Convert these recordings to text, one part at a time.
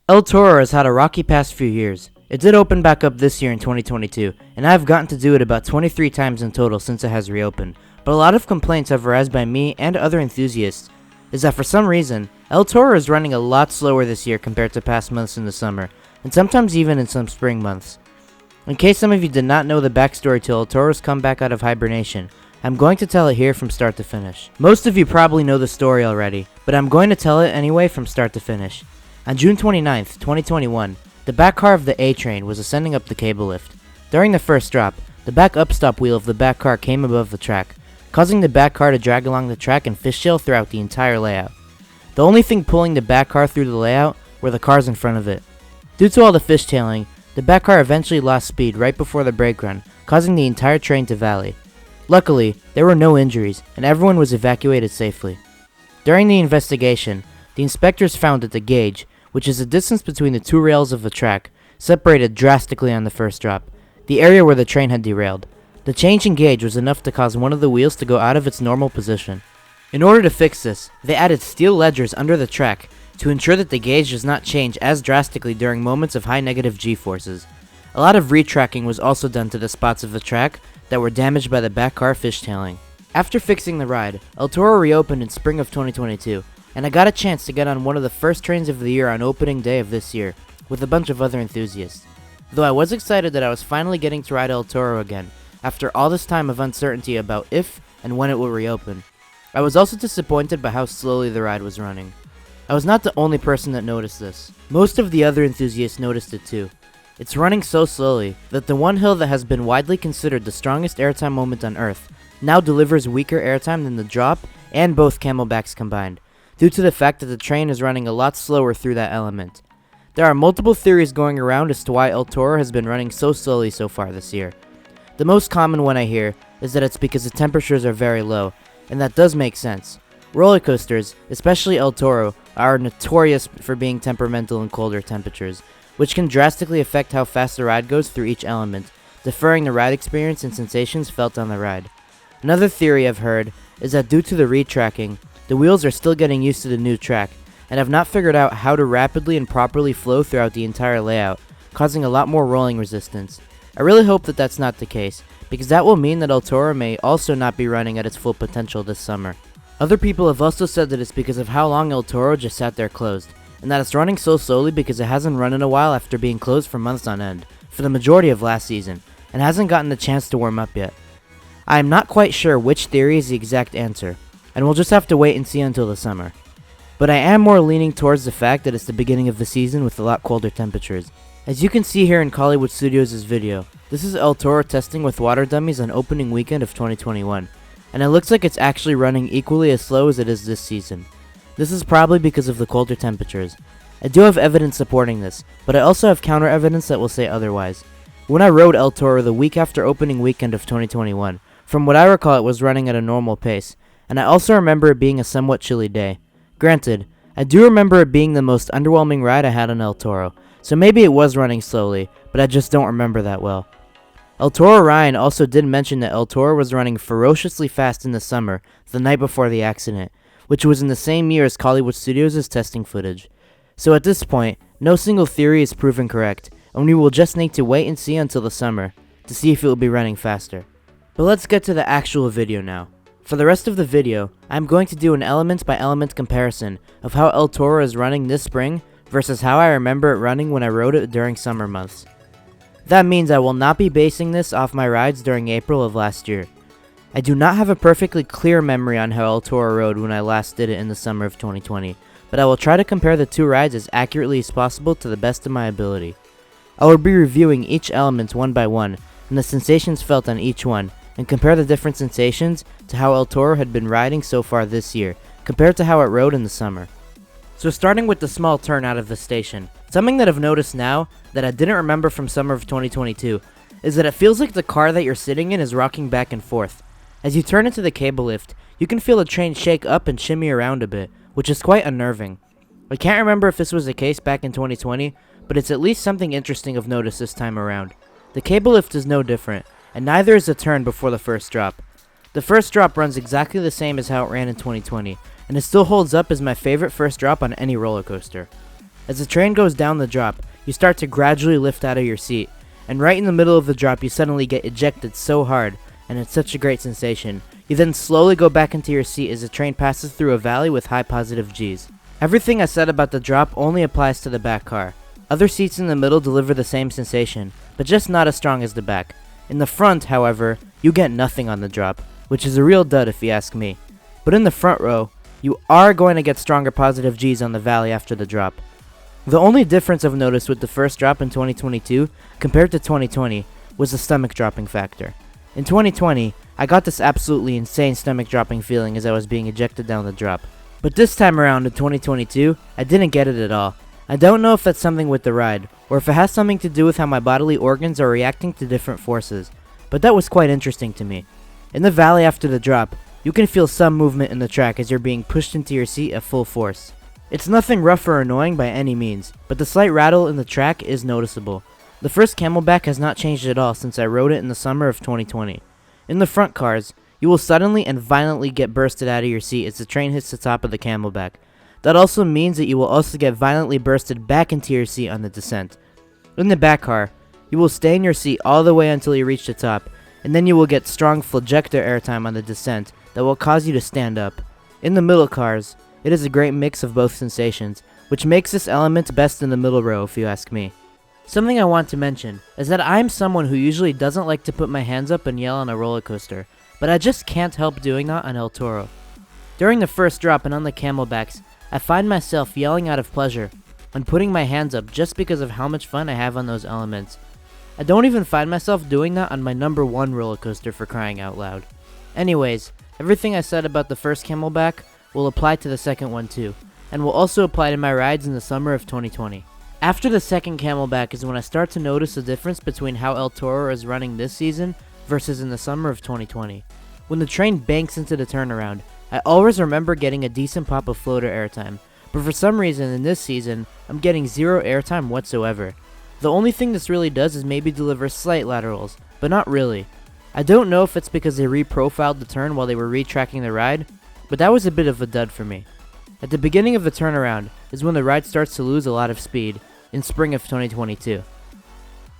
El Toro has had a rocky past few years. It did open back up this year in 2022, and I have gotten to do it about 23 times in total since it has reopened. But a lot of complaints have arisen by me and other enthusiasts is that for some reason, El Toro is running a lot slower this year compared to past months in the summer, and sometimes even in some spring months. In case some of you did not know the backstory to El Toro's comeback out of hibernation, I'm going to tell it here from start to finish. Most of you probably know the story already, but I'm going to tell it anyway from start to finish. On June 29th, 2021, the back car of the A train was ascending up the cable lift. During the first drop, the back upstop wheel of the back car came above the track, causing the back car to drag along the track and fishtail throughout the entire layout. The only thing pulling the back car through the layout were the cars in front of it. Due to all the fishtailing, the back car eventually lost speed right before the brake run, causing the entire train to valley. Luckily, there were no injuries, and everyone was evacuated safely. During the investigation, the inspectors found that the gauge, which is the distance between the two rails of the track, separated drastically on the first drop, the area where the train had derailed. The change in gauge was enough to cause one of the wheels to go out of its normal position. In order to fix this, they added steel ledgers under the track to ensure that the gauge does not change as drastically during moments of high negative G-forces. A lot of retracking was also done to the spots of the track that were damaged by the back car fishtailing. After fixing the ride, El Toro reopened in spring of 2022, and I got a chance to get on one of the first trains of the year on opening day of this year, with a bunch of other enthusiasts. Though I was excited that I was finally getting to ride El Toro again, after all this time of uncertainty about if and when it will reopen. I was also disappointed by how slowly the ride was running. I was not the only person that noticed this. Most of the other enthusiasts noticed it too. It's running so slowly that the one hill that has been widely considered the strongest airtime moment on Earth now delivers weaker airtime than the drop and both camelbacks combined, due to the fact that the train is running a lot slower through that element. There are multiple theories going around as to why El Toro has been running so slowly so far this year. The most common one I hear is that it's because the temperatures are very low, and that does make sense. Roller coasters, especially El Toro, are notorious for being temperamental in colder temperatures, which can drastically affect how fast the ride goes through each element, deferring the ride experience and sensations felt on the ride. Another theory I've heard is that due to the retracking, the wheels are still getting used to the new track, and have not figured out how to rapidly and properly flow throughout the entire layout, causing a lot more rolling resistance. I really hope that that's not the case, because that will mean that El Toro may also not be running at its full potential this summer. Other people have also said that it's because of how long El Toro just sat there closed, and that it's running so slowly because it hasn't run in a while after being closed for months on end, for the majority of last season, and hasn't gotten the chance to warm up yet. I am not quite sure which theory is the exact answer, and we'll just have to wait and see until the summer. But I am more leaning towards the fact that it's the beginning of the season with a lot colder temperatures. As you can see here in Hollywood Studios' video, this is El Toro testing with water dummies on opening weekend of 2021, and it looks like it's actually running equally as slow as it is this season. This is probably because of the colder temperatures. I do have evidence supporting this, but I also have counter evidence that will say otherwise. When I rode El Toro the week after opening weekend of 2021, from what I recall it was running at a normal pace, and I also remember it being a somewhat chilly day. Granted, I do remember it being the most underwhelming ride I had on El Toro, so maybe it was running slowly, but I just don't remember that well. El Toro Ryan also did mention that El Toro was running ferociously fast in the summer, the night before the accident, which was in the same year as Hollywood Studios' testing footage. So at this point, no single theory is proven correct, and we will just need to wait and see until the summer, to see if it will be running faster. But let's get to the actual video now. For the rest of the video, I'm going to do an element by element comparison of how El Toro is running this spring versus how I remember it running when I rode it during summer months. That means I will not be basing this off my rides during April of last year. I do not have a perfectly clear memory on how El Toro rode when I last did it in the summer of 2020, but I will try to compare the two rides as accurately as possible to the best of my ability. I will be reviewing each element one by one, and the sensations felt on each one, and compare the different sensations to how El Toro had been riding so far this year, compared to how it rode in the summer. So starting with the small turn out of the station, something that I've noticed now that I didn't remember from summer of 2022 is that it feels like the car that you're sitting in is rocking back and forth. As you turn into the cable lift, you can feel the train shake up and shimmy around a bit, which is quite unnerving. I can't remember if this was the case back in 2020, but it's at least something interesting of notice this time around. The cable lift is no different, and neither is the turn before the first drop. The first drop runs exactly the same as how it ran in 2020, and it still holds up as my favorite first drop on any roller coaster. As the train goes down the drop, you start to gradually lift out of your seat, and right in the middle of the drop you suddenly get ejected so hard, and it's such a great sensation. You then slowly go back into your seat as the train passes through a valley with high positive Gs. Everything I said about the drop only applies to the back car. Other seats in the middle deliver the same sensation, but just not as strong as the back. In the front, however, you get nothing on the drop, which is a real dud if you ask me. But in the front row, you are going to get stronger positive Gs on the valley after the drop. The only difference I've noticed with the first drop in 2022 compared to 2020 was the stomach dropping factor. In 2020, I got this absolutely insane stomach dropping feeling as I was being ejected down the drop. But this time around in 2022, I didn't get it at all. I don't know if that's something with the ride, or if it has something to do with how my bodily organs are reacting to different forces, but that was quite interesting to me. In the valley after the drop, you can feel some movement in the track as you're being pushed into your seat at full force. It's nothing rough or annoying by any means, but the slight rattle in the track is noticeable. The first Camelback has not changed at all since I rode it in the summer of 2020. In the front cars, you will suddenly and violently get bursted out of your seat as the train hits the top of the Camelback. That also means that you will also get violently bursted back into your seat on the descent. In the back car, you will stay in your seat all the way until you reach the top, and then you will get strong flagector airtime on the descent that will cause you to stand up. In the middle cars, it is a great mix of both sensations, which makes this element best in the middle row if you ask me. Something I want to mention is that I'm someone who usually doesn't like to put my hands up and yell on a roller coaster, but I just can't help doing that on El Toro. During the first drop and on the Camelbacks, I find myself yelling out of pleasure and putting my hands up just because of how much fun I have on those elements. I don't even find myself doing that on my number 1 roller coaster for crying out loud. Anyways, everything I said about the first Camelback will apply to the second one too, and will also apply to my rides in the summer of 2020. After the second Camelback is when I start to notice the difference between how El Toro is running this season versus in the summer of 2020. When the train banks into the turnaround, I always remember getting a decent pop of floater airtime, but for some reason in this season, I'm getting zero airtime whatsoever. The only thing this really does is maybe deliver slight laterals, but not really. I don't know if it's because they reprofiled the turn while they were retracking the ride, but that was a bit of a dud for me. At the beginning of the turnaround is when the ride starts to lose a lot of speed, in spring of 2022.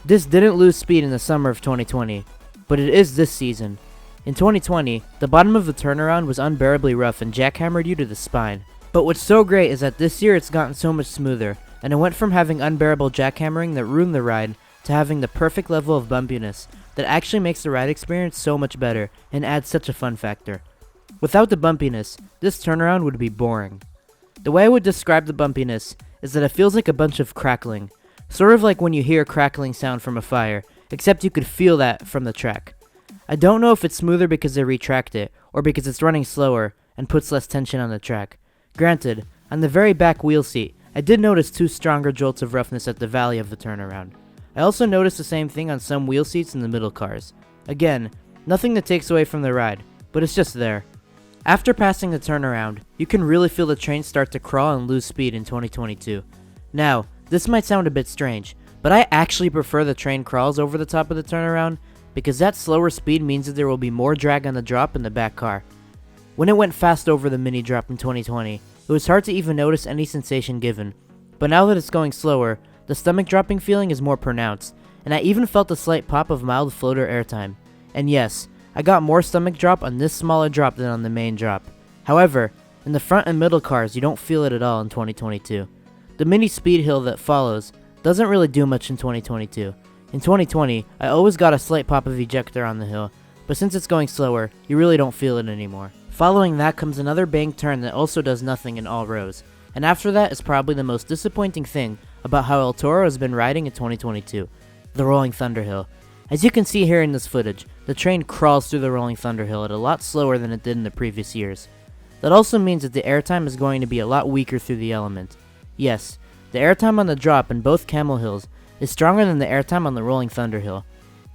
This didn't lose speed in the summer of 2020, but it is this season. In 2020, the bottom of the turnaround was unbearably rough and jackhammered you to the spine. But what's so great is that this year it's gotten so much smoother, and it went from having unbearable jackhammering that ruined the ride to having the perfect level of bumpiness that actually makes the ride experience so much better and adds such a fun factor. Without the bumpiness, this turnaround would be boring. The way I would describe the bumpiness is that it feels like a bunch of crackling, sort of like when you hear a crackling sound from a fire, except you could feel that from the track. I don't know if it's smoother because they retract it, or because it's running slower and puts less tension on the track. Granted, on the very back wheel seat, I did notice 2 stronger jolts of roughness at the valley of the turnaround. I also noticed the same thing on some wheel seats in the middle cars. Again, nothing that takes away from the ride, but it's just there. After passing the turnaround, you can really feel the train start to crawl and lose speed in 2022. Now, this might sound a bit strange, but I actually prefer the train crawls over the top of the turnaround because that slower speed means that there will be more drag on the drop in the back car. When it went fast over the mini drop in 2020, it was hard to even notice any sensation given, but now that it's going slower, the stomach dropping feeling is more pronounced, and I even felt a slight pop of mild floater airtime. And yes, I got more stomach drop on this smaller drop than on the main drop. However, in the front and middle cars you don't feel it at all in 2022. The mini speed hill that follows doesn't really do much in 2022. In 2020, I always got a slight pop of ejector on the hill, but since it's going slower, you really don't feel it anymore. Following that comes another banked turn that also does nothing in all rows, and after that is probably the most disappointing thing about how El Toro has been riding in 2022, the Rolling Thunder Hill. As you can see here in this footage, the train crawls through the Rolling Thunder Hill at a lot slower than it did in the previous years. That also means that the airtime is going to be a lot weaker through the element. Yes, the airtime on the drop in both Camel Hills is stronger than the airtime on the Rolling Thunder Hill.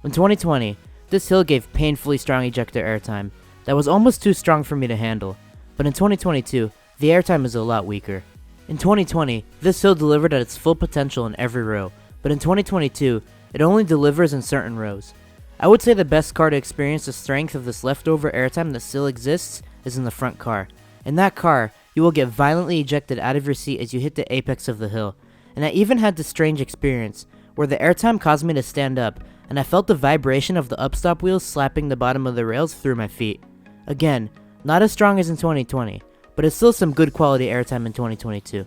In 2020, this hill gave painfully strong ejector airtime that was almost too strong for me to handle, but in 2022, the airtime is a lot weaker. In 2020, this hill delivered at its full potential in every row, but in 2022, it only delivers in certain rows. I would say the best car to experience the strength of this leftover airtime that still exists is in the front car. In that car, you will get violently ejected out of your seat as you hit the apex of the hill, and I even had this strange experience where the airtime caused me to stand up, and I felt the vibration of the upstop wheels slapping the bottom of the rails through my feet. Again, not as strong as in 2020, but it's still some good quality airtime in 2022.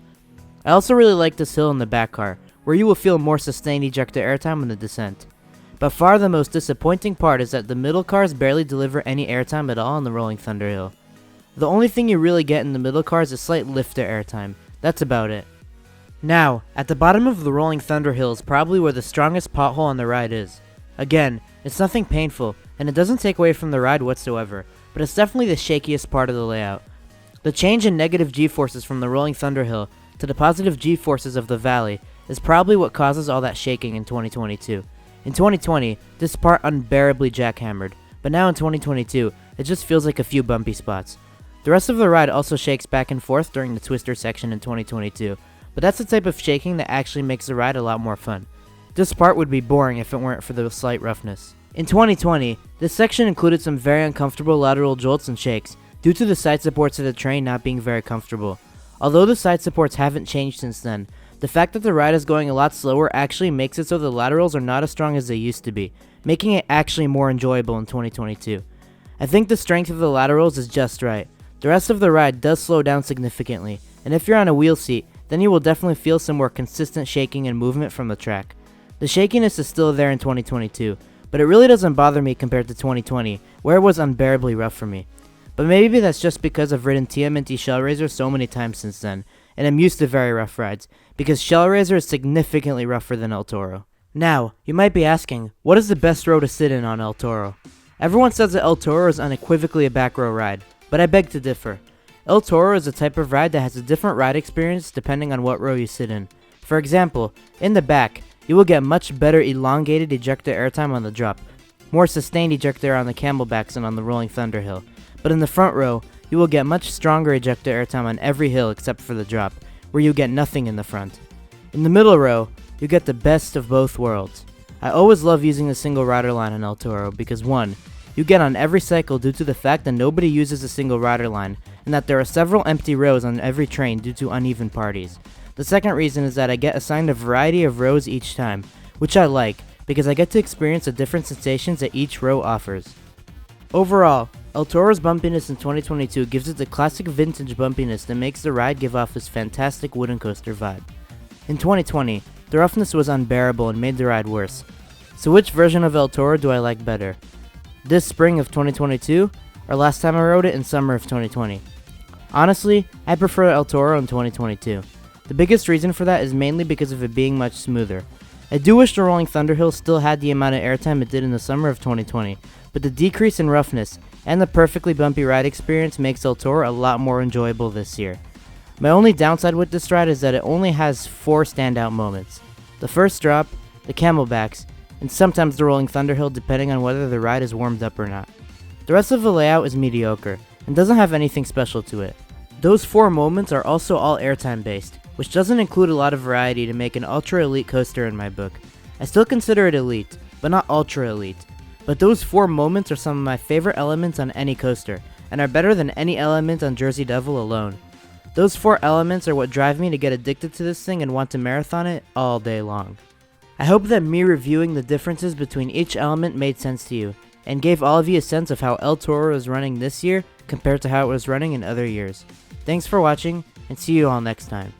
I also really like this hill in the back car, where you will feel more sustained ejector airtime on the descent. By far the most disappointing part is that the middle cars barely deliver any airtime at all on the Rolling Thunder hill. The only thing you really get in the middle cars is slight lifter airtime. That's about it. Now, at the bottom of the Rolling Thunder hill is probably where the strongest pothole on the ride is. Again, it's nothing painful, and it doesn't take away from the ride whatsoever, but it's definitely the shakiest part of the layout. The change in negative G-forces from the Rolling Thunder hill to the positive G-forces of the valley is probably what causes all that shaking in 2022. In 2020, this part unbearably jackhammered, but now in 2022, it just feels like a few bumpy spots. The rest of the ride also shakes back and forth during the twister section in 2022, but that's the type of shaking that actually makes the ride a lot more fun. This part would be boring if it weren't for the slight roughness. In 2020, this section included some very uncomfortable lateral jolts and shakes, due to the side supports of the train not being very comfortable. Although the side supports haven't changed since then, the fact that the ride is going a lot slower actually makes it so the laterals are not as strong as they used to be, making it actually more enjoyable in 2022. I think the strength of the laterals is just right. The rest of the ride does slow down significantly, and if you're on a wheel seat, then you will definitely feel some more consistent shaking and movement from the track. The shakiness is still there in 2022, but it really doesn't bother me compared to 2020, where it was unbearably rough for me. But maybe that's just because I've ridden TMNT Shellraiser so many times since then, and I'm used to very rough rides, because Shellraiser is significantly rougher than El Toro. Now, you might be asking, what is the best row to sit in on El Toro? Everyone says that El Toro is unequivocally a back row ride, but I beg to differ. El Toro is a type of ride that has a different ride experience depending on what row you sit in. For example, in the back, you will get much better elongated ejector airtime on the drop, more sustained ejector on the camelbacks and on the Rolling Thunder hill. But in the front row, you will get much stronger ejector airtime on every hill except for the drop, where you get nothing in the front. In the middle row, you get the best of both worlds. I always love using the single rider line on El Toro because 1. You get on every cycle due to the fact that nobody uses a single rider line, and that there are several empty rows on every train due to uneven parties. The second reason is that I get assigned a variety of rows each time, which I like, because I get to experience the different sensations that each row offers. Overall, El Toro's bumpiness in 2022 gives it the classic vintage bumpiness that makes the ride give off this fantastic wooden coaster vibe. In 2020, the roughness was unbearable and made the ride worse. So which version of El Toro do I like better? This spring of 2022, or last time I rode it in summer of 2020? Honestly, I prefer El Toro in 2022. The biggest reason for that is mainly because of it being much smoother. I do wish the Rolling Thunder hill still had the amount of airtime it did in the summer of 2020, but the decrease in roughness and the perfectly bumpy ride experience makes El Toro a lot more enjoyable this year. My only downside with this ride is that it only has 4 standout moments. The first drop, the camelbacks, and sometimes the Rolling Thunder hill depending on whether the ride is warmed up or not. The rest of the layout is mediocre and doesn't have anything special to it. Those 4 moments are also all airtime based, which doesn't include a lot of variety to make an ultra elite coaster in my book. I still consider it elite, but not ultra elite. But those 4 moments are some of my favorite elements on any coaster, and are better than any element on Jersey Devil alone. Those 4 elements are what drive me to get addicted to this thing and want to marathon it all day long. I hope that me reviewing the differences between each element made sense to you, and gave all of you a sense of how El Toro is running this year compared to how it was running in other years. Thanks for watching, and see you all next time.